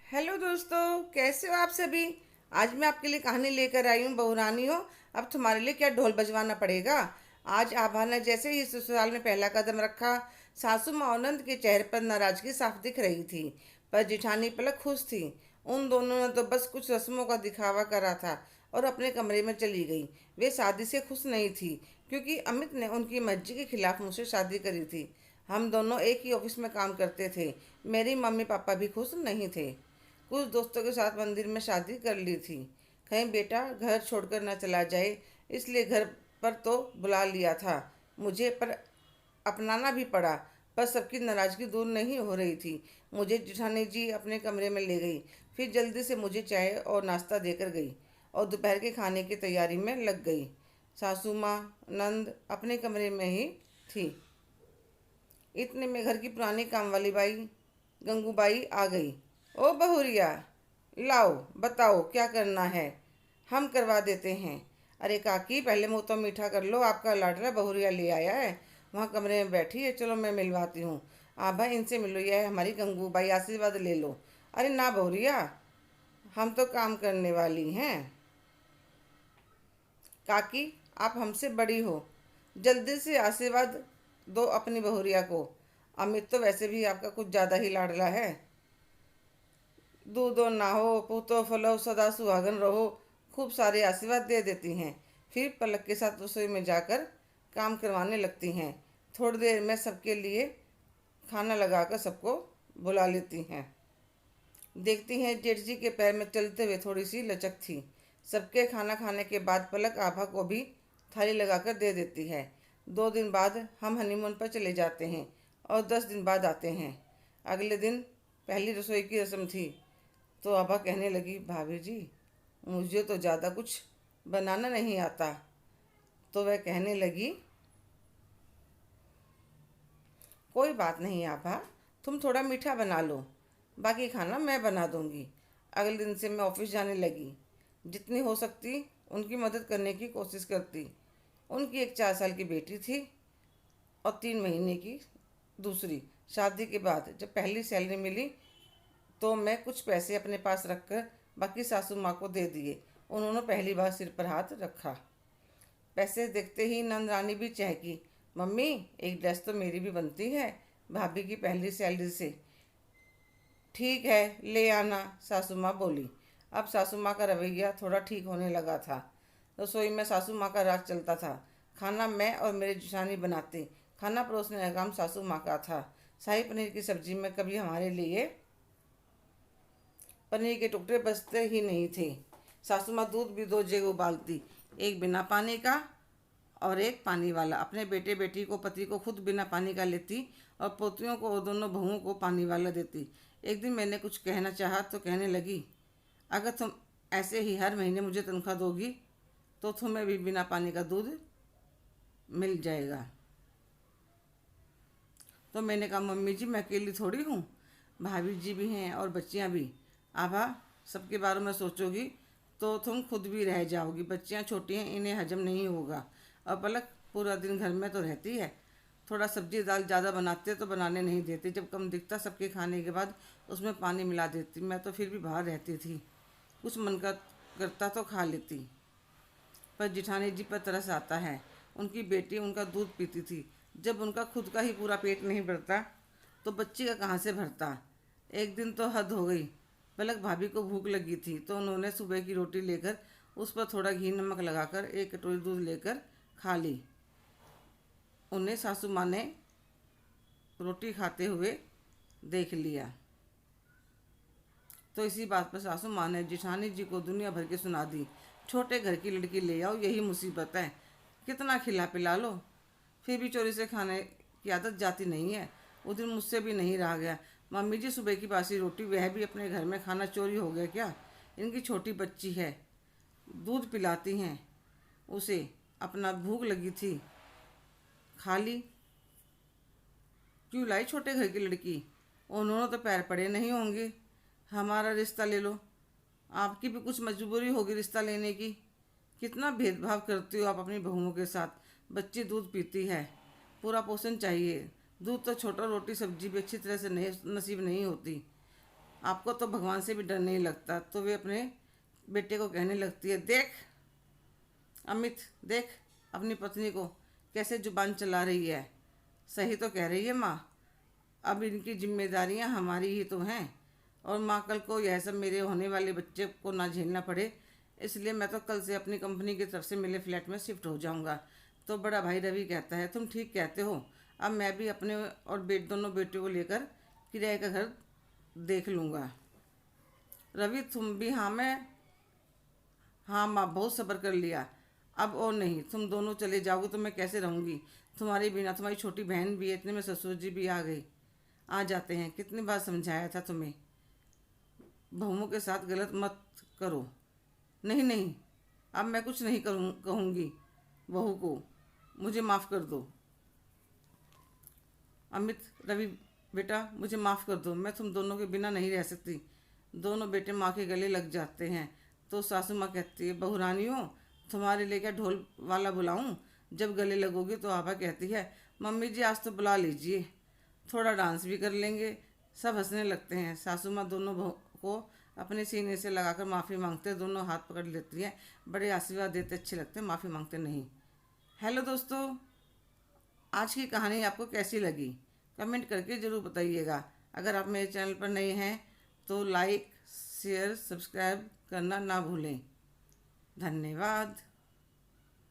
Hello दोस्तों, कैसे हो आप सभी। आज मैं आपके लिए कहानी लेकर आई हूँ। बहुरानी हो, अब तुम्हारे लिए क्या ढोल बजवाना पड़ेगा। आज आभा ने जैसे ही ससुराल में पहला कदम रखा, सासू माँ आनंद के चेहरे पर नाराजगी साफ दिख रही थी। पर जिठानी पलक खुश थी। उन दोनों ने तो बस कुछ रस्मों का दिखावा करा था और अपने कमरे में चली गई। वे शादी से खुश नहीं थी, क्योंकि अमित ने उनकी मर्जी के खिलाफ मुझसे शादी करी थी। हम दोनों एक ही ऑफिस में काम करते थे। मेरी मम्मी पापा भी खुश नहीं थे। कुछ दोस्तों के साथ मंदिर में शादी कर ली थी। कहीं बेटा घर छोड़कर न चला जाए, इसलिए घर पर तो बुला लिया था मुझे, पर अपनाना भी पड़ा। पर सबकी नाराजगी दूर नहीं हो रही थी। मुझे जिठानी जी अपने कमरे में ले गई, फिर जल्दी से मुझे चाय और नाश्ता देकर गई और दोपहर के खाने की तैयारी में लग गई। सासू माँ नंद अपने कमरे में ही थी। इतने में घर की पुरानी काम वाली बाई गंगूबाई आ गई। ओ बहुरिया, लाओ बताओ क्या करना है, हम करवा देते हैं। अरे काकी, पहले मुँह तो मीठा कर लो, आपका लाडला बहुरिया ले आया है। वहाँ कमरे में बैठी है, चलो मैं मिलवाती हूँ। भाई इनसे मिलो, यह है हमारी गंगूबाई, आशीर्वाद ले लो। अरे ना बहुरिया, हम तो काम करने वाली हैं। काकी, आप हमसे बड़ी हो, जल्दी से आशीर्वाद दो अपनी बहुरिया को। अमित तो वैसे भी आपका कुछ ज़्यादा ही लाडला है। दूधो नाहो पूतो फलो सदा सुहागन रहो, खूब सारे आशीर्वाद दे देती हैं। फिर पलक के साथ रसोई में जाकर काम करवाने लगती हैं। थोड़ी देर में सबके लिए खाना लगाकर सबको बुला लेती हैं। देखती हैं जेठ जी के पैर में चलते हुए थोड़ी सी लचक थी। सबके खाना खाने के बाद पलक आभा को भी थाली लगाकर दे देती है। 2 दिन बाद हम हनीमून पर चले जाते हैं और 10 दिन बाद आते हैं। अगले दिन पहली रसोई की रस्म थी, तो आभा कहने लगी, भाभी जी मुझे तो ज़्यादा कुछ बनाना नहीं आता। तो वह कहने लगी, कोई बात नहीं आभा, तुम थोड़ा मीठा बना लो, बाकी खाना मैं बना दूंगी। अगले दिन से मैं ऑफिस जाने लगी। जितनी हो सकती उनकी मदद करने की कोशिश करती। उनकी एक 4 साल की बेटी थी और 3 महीने की दूसरी। शादी के बाद जब पहली सैलरी मिली, तो मैं कुछ पैसे अपने पास रखकर बाकी सासू माँ को दे दिए। उन्होंने पहली बार सिर पर हाथ रखा। पैसे देखते ही नंद रानी भी चहकी, मम्मी एक ड्रेस तो मेरी भी बनती है भाभी की पहली सैलरी से। ठीक है, ले आना, सासू माँ बोली। अब सासू माँ का रवैया थोड़ा ठीक होने लगा था। रसोई में सासू माँ का राज चलता था। खाना मैं और मेरे जेठानी बनाते। खाना परोसने का काम सासू माँ का था। शाही पनीर की सब्जी में कभी हमारे लिए पनीर के टुकड़े बचते ही नहीं थे। सासू माँ दूध भी 2 जगह उबालती, एक बिना पानी का और एक पानी वाला। अपने बेटे बेटी को, पति को खुद बिना पानी का लेती और पोतियों को और दोनों बहुओं को पानी वाला देती। एक दिन मैंने कुछ कहना चाहा तो कहने लगी, अगर तुम ऐसे ही हर महीने मुझे तनख्वाह दोगी तो तुम्हें भी बिना पानी का दूध मिल जाएगा। तो मैंने कहा, मम्मी जी मैं अकेली थोड़ी हूँ, भाभी जी भी हैं और बच्चियाँ भी। आभा, सबके बारे में सोचोगी तो तुम खुद भी रह जाओगी। बच्चियाँ छोटी हैं, इन्हें हजम नहीं होगा। और पलक पूरा दिन घर में तो रहती है, थोड़ा सब्जी दाल ज़्यादा बनाते तो बनाने नहीं देती। जब कम दिखता सबके खाने के बाद उसमें पानी मिला देती। मैं तो फिर भी बाहर रहती थी, कुछ मन करता तो खा लेती। पर जिठानी जी पर तरस आता है। उनकी बेटी उनका दूध पीती थी। जब उनका खुद का ही पूरा पेट नहीं भरता तो बच्ची का कहाँ से भरता। एक दिन तो हद हो गई। पलक भाभी को भूख लगी थी तो उन्होंने सुबह की रोटी लेकर उस पर थोड़ा घी नमक लगाकर एक कटोरी दूध लेकर खा ली। उन्हें सासू माँ ने रोटी खाते हुए देख लिया, तो इसी बात पर सासू माँ ने जिठानी जी को दुनिया भर की सुना दी। छोटे घर की लड़की ले आओ, यही मुसीबत है, कितना खिला पिला लो, फिर भी चोरी से खाने की आदत जाती नहीं है। उस दिन मुझसे भी नहीं रहा गया। मम्मी जी सुबह की बासी रोटी, वह भी अपने घर में खाना चोरी हो गया क्या। इनकी छोटी बच्ची है, दूध पिलाती हैं उसे, अपना भूख लगी थी खा ली। क्यों लाई छोटे घर की लड़की, उन्होंने तो पैर पड़े नहीं होंगे। हमारा रिश्ता ले लो, आपकी भी कुछ मजबूरी होगी रिश्ता लेने की। कितना भेदभाव करती हो आप अपनी बहुओं के साथ। बच्ची दूध पीती है, पूरा पोषण चाहिए। दूध तो छोटा, रोटी सब्जी भी अच्छी तरह से नहीं नसीब नहीं होती। आपको तो भगवान से भी डर नहीं लगता। तो वे अपने बेटे को कहने लगती है, देख अमित, देख अपनी पत्नी को कैसे जुबान चला रही है। सही तो कह रही है माँ, अब इनकी जिम्मेदारियां हमारी ही तो हैं। और माँ, कल को यह सब मेरे होने वाले बच्चे को ना झेलना पड़े, इसलिए मैं तो कल से अपनी कंपनी की तरफ से मिले फ्लैट में शिफ्ट हो जाऊंगा। तो बड़ा भाई रवि कहता है, तुम ठीक कहते हो, अब मैं भी अपने और दोनों बेटियों को लेकर किराए का घर देख लूँगा। रवि तुम भी? हाँ माँ, बहुत सब्र कर लिया, अब और नहीं। तुम दोनों चले जाओगे तो मैं कैसे रहूँगी तुम्हारे बिना? तुम्हारी छोटी बहन भी है, इतने में ससुर जी भी आ जाते हैं। कितनी बार समझाया था तुम्हें, बहुओं के साथ गलत मत करो। नहीं नहीं, अब मैं कुछ नहीं कहूँगी बहू को, मुझे माफ़ कर दो। अमित, रवि बेटा मुझे माफ़ कर दो, मैं तुम दोनों के बिना नहीं रह सकती। दोनों बेटे माँ के गले लग जाते हैं। तो सासू माँ कहती है, बहू रानी हो, तुम्हारे लिए क्या ढोल वाला बुलाऊं? जब गले लगोगे तो आभा कहती है, मम्मी जी आज तो बुला लीजिए, थोड़ा डांस भी कर लेंगे। सब हंसने लगते हैं। सासू माँ दोनों बहू को अपने सीने से लगाकर माफ़ी मांगते, दोनों हाथ पकड़ लेती हैं। बड़े आशीर्वाद देते अच्छे लगते, माफ़ी मांगते नहीं। हेलो दोस्तों, आज की कहानी आपको कैसी लगी कमेंट करके ज़रूर बताइएगा। अगर आप मेरे चैनल पर नए हैं तो लाइक शेयर सब्सक्राइब करना ना भूलें। धन्यवाद।